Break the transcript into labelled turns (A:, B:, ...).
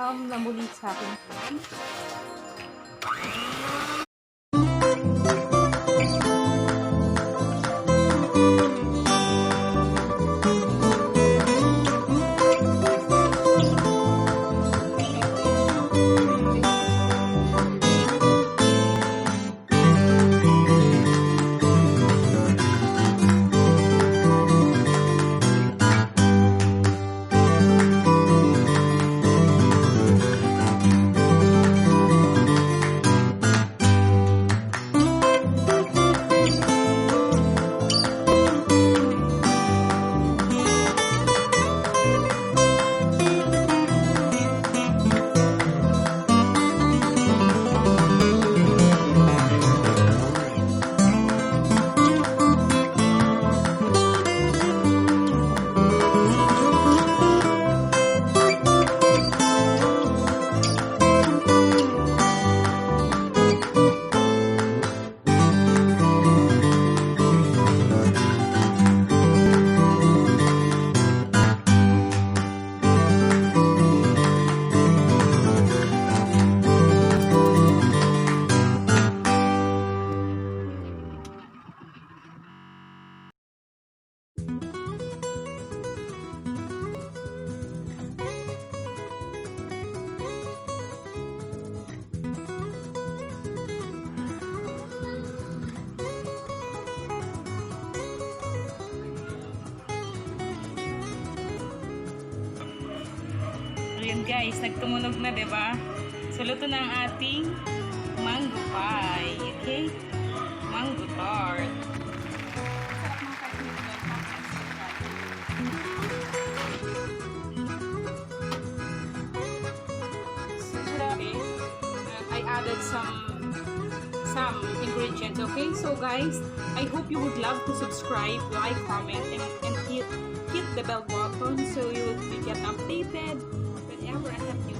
A: welcome na muli sa aking channel. Ayan guys, nagtumunog na, diba? So, luto na ang ating mango pie. Okay? Mango tart. So, I added some ingredients. Okay? So guys, I hope you would love to subscribe, like, comment, and hit the bell button so you will get updated whenever I have new